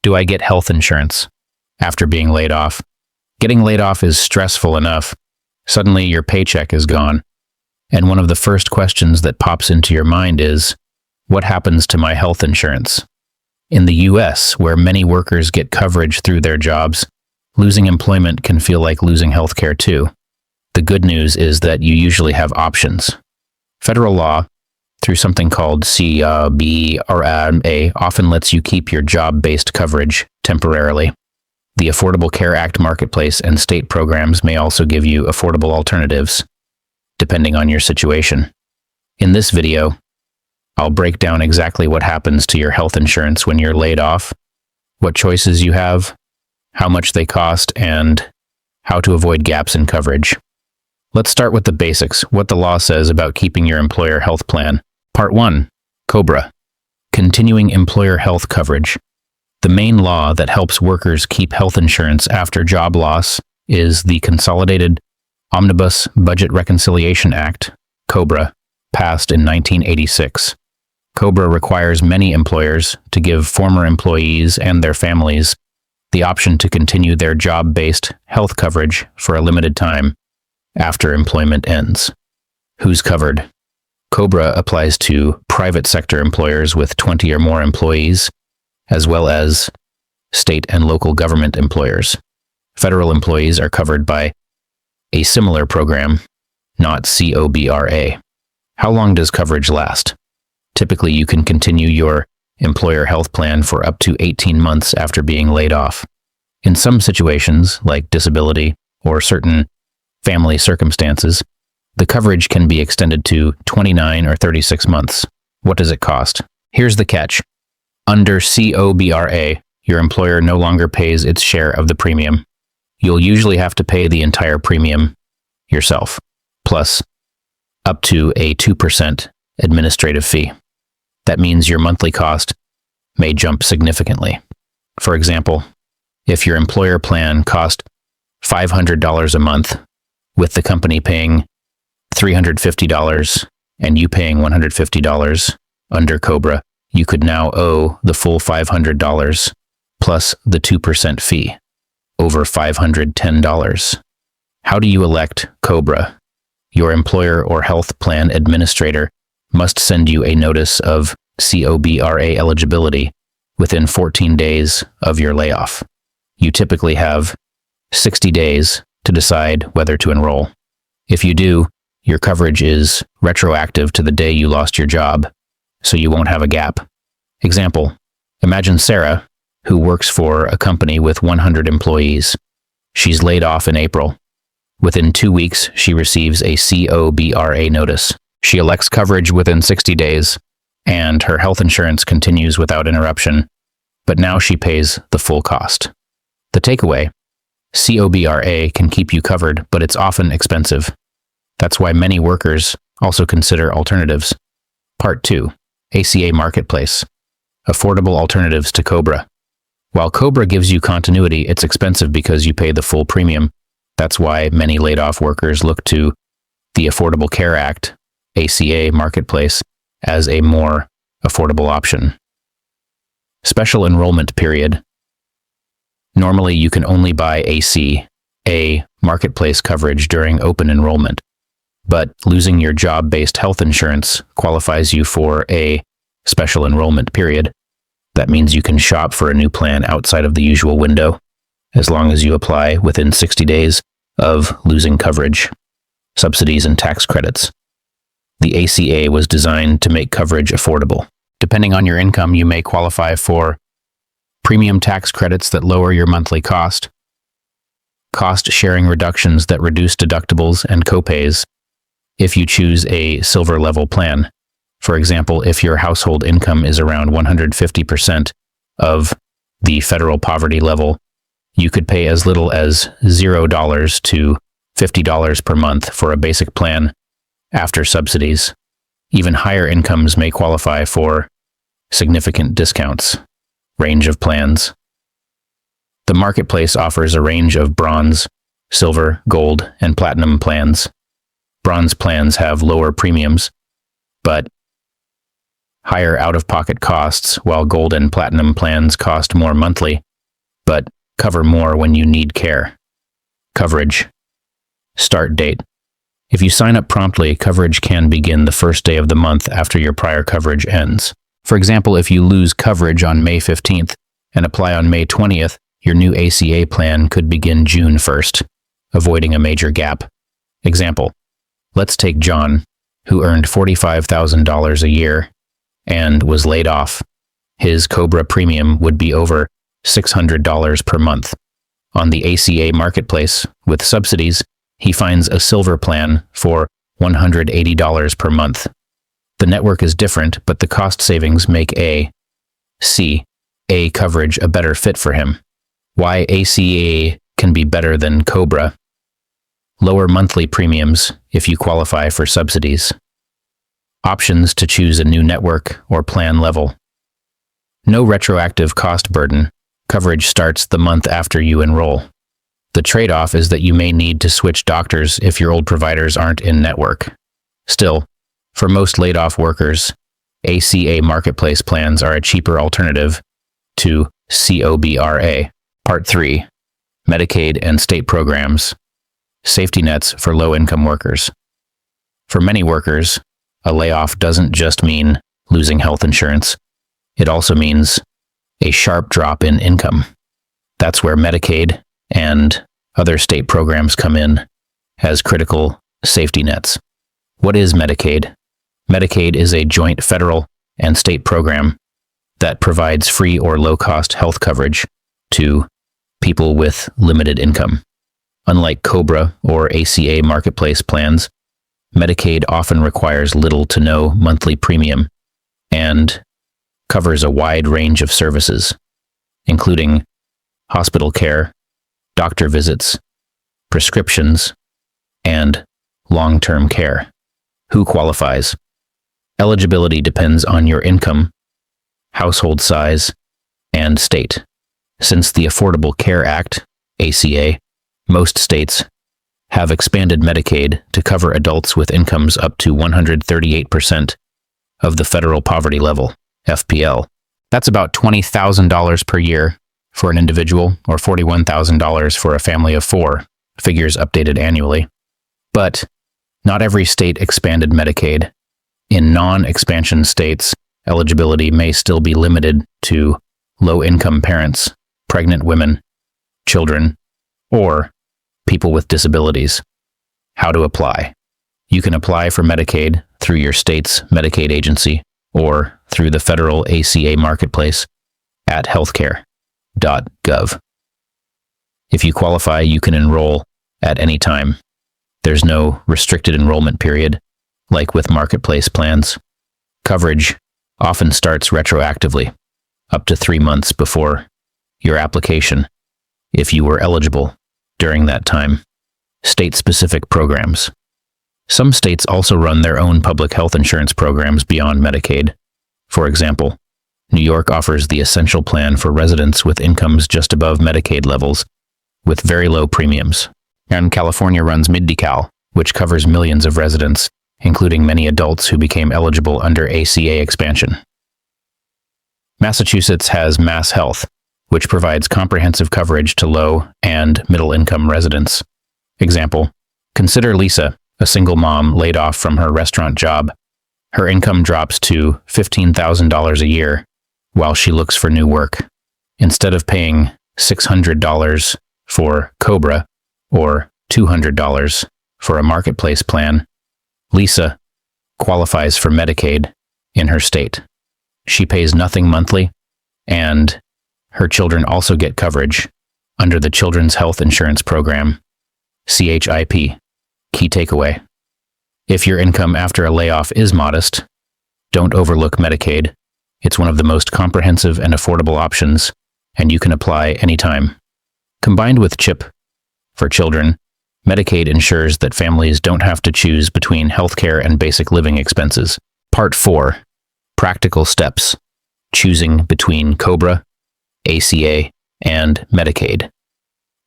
Do I get health insurance after being laid off? Getting laid off is stressful enough. Suddenly your paycheck is gone. And one of the first questions that pops into your mind is, what happens to my health insurance? In the US, where many workers get coverage through their jobs, losing employment can feel like losing healthcare too. The good news is that you usually have options. Federal law, through something called CBRA, often lets you keep your job-based coverage temporarily. The Affordable Care Act marketplace and state programs may also give you affordable alternatives, depending on your situation. In this video, I'll break down exactly what happens to your health insurance when you're laid off, what choices you have, how much they cost, and how to avoid gaps in coverage. Let's start with the basics, what the law says about keeping your employer health plan. Part 1. COBRA. Continuing employer health coverage. The main law that helps workers keep health insurance after job loss is the Consolidated Omnibus Budget Reconciliation Act, COBRA, passed in 1986. COBRA requires many employers to give former employees and their families the option to continue their job-based health coverage for a limited time after employment ends. Who's covered? COBRA applies to private sector employers with 20 or more employees, as well as state and local government employers. Federal employees are covered by a similar program, not COBRA. How long does coverage last? Typically, you can continue your employer health plan for up to 18 months after being laid off. In some situations, like disability or certain family circumstances, the coverage can be extended to 29 or 36 months. What does it cost? Here's the catch. Under COBRA, your employer no longer pays its share of the premium. You'll usually have to pay the entire premium yourself, plus up to a 2% administrative fee. That means your monthly cost may jump significantly. For example, if your employer plan cost $500 a month, with the company paying $350 and you paying $150 under COBRA, you could now owe the full $500 plus the 2% fee, over $510. How do you elect COBRA? Your employer or health plan administrator must send you a notice of COBRA eligibility within 14 days of your layoff. You typically have 60 days to decide whether to enroll. If you do, your coverage is retroactive to the day you lost your job, so you won't have a gap. Example, imagine Sarah, who works for a company with 100 employees. She's laid off in April. Within 2 weeks, she receives a COBRA notice. She elects coverage within 60 days, and her health insurance continues without interruption, but now she pays the full cost. The takeaway, COBRA can keep you covered, but it's often expensive. That's why many workers also consider alternatives. Part 2. ACA Marketplace. Affordable alternatives to COBRA. While COBRA gives you continuity, it's expensive because you pay the full premium. That's why many laid-off workers look to the Affordable Care Act, ACA Marketplace, as a more affordable option. Special enrollment period. Normally, you can only buy ACA Marketplace coverage during open enrollment, but losing your job-based health insurance qualifies you for a special enrollment period. That means you can shop for a new plan outside of the usual window, as long as you apply within 60 days of losing coverage. Subsidies and tax credits. The ACA was designed to make coverage affordable. Depending on your income, you may qualify for premium tax credits that lower your monthly cost, cost-sharing reductions that reduce deductibles and copays if you choose a silver-level plan. For example, if your household income is around 150% of the federal poverty level, you could pay as little as $0 to $50 per month for a basic plan after subsidies. Even higher incomes may qualify for significant discounts. Range of plans. The marketplace offers a range of bronze, silver, gold, and platinum plans. Bronze plans have lower premiums, but higher out-of-pocket costs, while Gold and Platinum plans cost more monthly, but cover more when you need care. Coverage. Start date. If you sign up promptly, coverage can begin the first day of the month after your prior coverage ends. For example, if you lose coverage on May 15th and apply on May 20th, your new ACA plan could begin June 1st, avoiding a major gap. Example. Let's take John, who earned $45,000 a year and was laid off. His COBRA premium would be over $600 per month. On the ACA marketplace, with subsidies, he finds a silver plan for $180 per month. The network is different, but the cost savings make A coverage a better fit for him. Why ACA can be better than COBRA. Lower monthly premiums if you qualify for subsidies. Options to choose a new network or plan level. No retroactive cost burden. Coverage starts the month after you enroll. The trade-off is that you may need to switch doctors if your old providers aren't in network. Still, for most laid-off workers, ACA marketplace plans are a cheaper alternative to COBRA. Part 3. Medicaid and state programs. Safety nets for low-income workers. For many workers, a layoff doesn't just mean losing health insurance. It also means a sharp drop in income. That's where Medicaid and other state programs come in as critical safety nets. What is Medicaid? Medicaid is a joint federal and state program that provides free or low-cost health coverage to people with limited income. Unlike COBRA or ACA marketplace plans, Medicaid often requires little to no monthly premium and covers a wide range of services, including hospital care, doctor visits, prescriptions, and long-term care. Who qualifies? Eligibility depends on your income, household size, and state. Since the Affordable Care Act, ACA, most states have expanded Medicaid to cover adults with incomes up to 138% of the federal poverty level, FPL. That's about $20,000 per year for an individual or $41,000 for a family of 4, figures updated annually. But not every state expanded Medicaid. In non-expansion states, eligibility may still be limited to low-income parents, pregnant women, children, or people with disabilities. How to apply? You can apply for Medicaid through your state's Medicaid agency or through the federal ACA marketplace at healthcare.gov. If you qualify, you can enroll at any time. There's no restricted enrollment period, like with marketplace plans. Coverage often starts retroactively, up to 3 months before your application, if you were eligible during that time. State-specific programs. Some states also run their own public health insurance programs beyond Medicaid. For example, New York offers the Essential Plan for residents with incomes just above Medicaid levels, with very low premiums. And California runs Mid-Cal, which covers millions of residents, including many adults who became eligible under ACA expansion. Massachusetts has Mass Health, which provides comprehensive coverage to low and middle-income residents. Example, consider Lisa, a single mom laid off from her restaurant job. Her income drops to $15,000 a year while she looks for new work. Instead of paying $600 for COBRA or $200 for a marketplace plan, Lisa qualifies for Medicaid in her state. She pays nothing monthly, and her children also get coverage under the Children's Health Insurance Program, CHIP. Key takeaway: if your income after a layoff is modest, don't overlook Medicaid. It's one of the most comprehensive and affordable options, and you can apply anytime. Combined with CHIP for children, Medicaid ensures that families don't have to choose between healthcare and basic living expenses. Part 4. Practical steps. Choosing between COBRA, ACA, and Medicaid.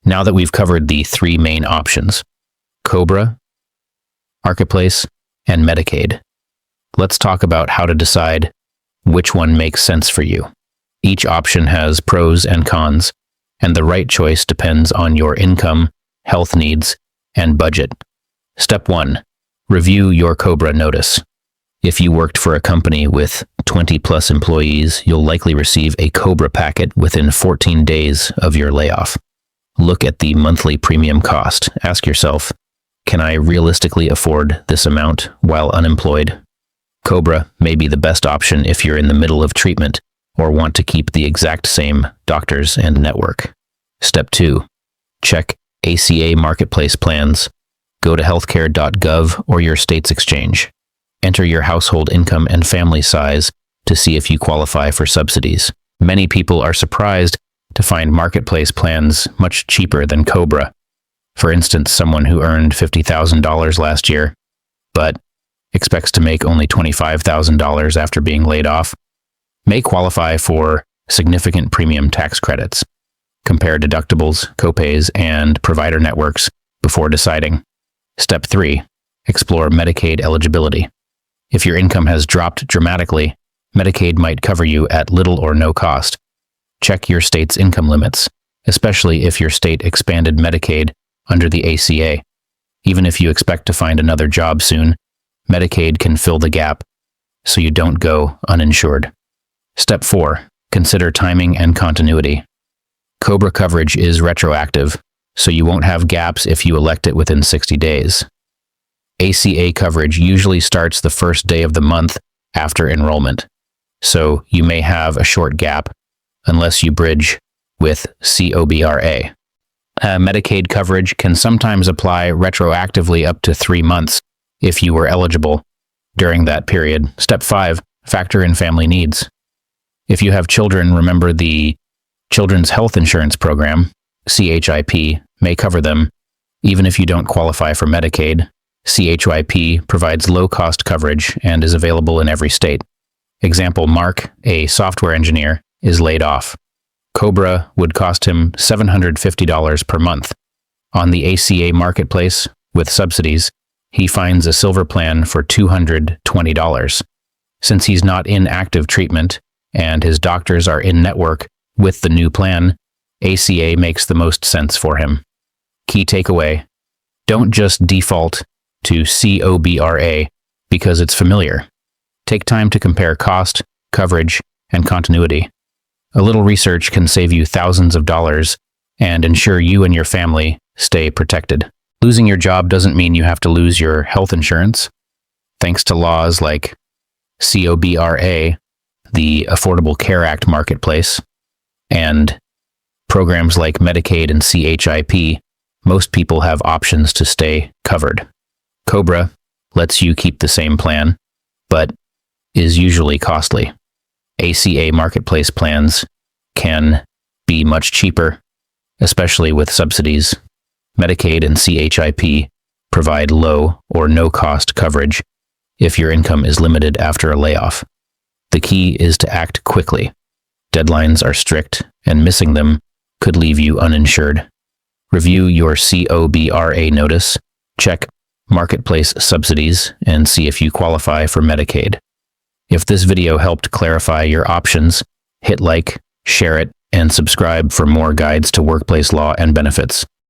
Now that we've covered the 3 main options, COBRA, Marketplace, and Medicaid, let's talk about how to decide which one makes sense for you. Each option has pros and cons, and the right choice depends on your income, health needs, and budget. Step 1. Review your COBRA notice. If you worked for a company with 20+ employees, you'll likely receive a COBRA packet within 14 days of your layoff. Look at the monthly premium cost. Ask yourself, can I realistically afford this amount while unemployed? COBRA may be the best option if you're in the middle of treatment or want to keep the exact same doctors and network. Step 2. Check ACA marketplace plans. Go to healthcare.gov or your state's exchange. Enter your household income and family size to see if you qualify for subsidies. Many people are surprised to find marketplace plans much cheaper than COBRA. For instance, someone who earned $50,000 last year, but expects to make only $25,000 after being laid off, may qualify for significant premium tax credits. Compare deductibles, copays, and provider networks before deciding. Step 3. Explore Medicaid eligibility. If your income has dropped dramatically, Medicaid might cover you at little or no cost. Check your state's income limits, especially if your state expanded Medicaid under the ACA. Even if you expect to find another job soon, Medicaid can fill the gap so you don't go uninsured. Step 4. Consider timing and continuity. COBRA coverage is retroactive, so you won't have gaps if you elect it within 60 days. ACA coverage usually starts the first day of the month after enrollment, so you may have a short gap unless you bridge with COBRA. Medicaid coverage can sometimes apply retroactively up to 3 months if you were eligible during that period. Step 5. Factor in family needs. If you have children, remember the Children's Health Insurance Program, CHIP, may cover them. Even if you don't qualify for Medicaid, CHIP provides low-cost coverage and is available in every state. Example, Mark, a software engineer, is laid off. COBRA would cost him $750 per month. On the ACA marketplace, with subsidies, he finds a silver plan for $220. Since he's not in active treatment and his doctors are in network with the new plan, ACA makes the most sense for him. Key takeaway: don't just default to COBRA because it's familiar. Take time to compare cost, coverage, and continuity. A little research can save you thousands of dollars and ensure you and your family stay protected. Losing your job doesn't mean you have to lose your health insurance. Thanks to laws like COBRA, the Affordable Care Act marketplace, and programs like Medicaid and CHIP, most people have options to stay covered. COBRA lets you keep the same plan, but is usually costly. ACA marketplace plans can be much cheaper, especially with subsidies. Medicaid and CHIP provide low or no-cost coverage if your income is limited after a layoff. The key is to act quickly. Deadlines are strict, and missing them could leave you uninsured. Review your COBRA notice, check marketplace subsidies, and see if you qualify for Medicaid. If this video helped clarify your options, hit like, share it, and subscribe for more guides to workplace law and benefits.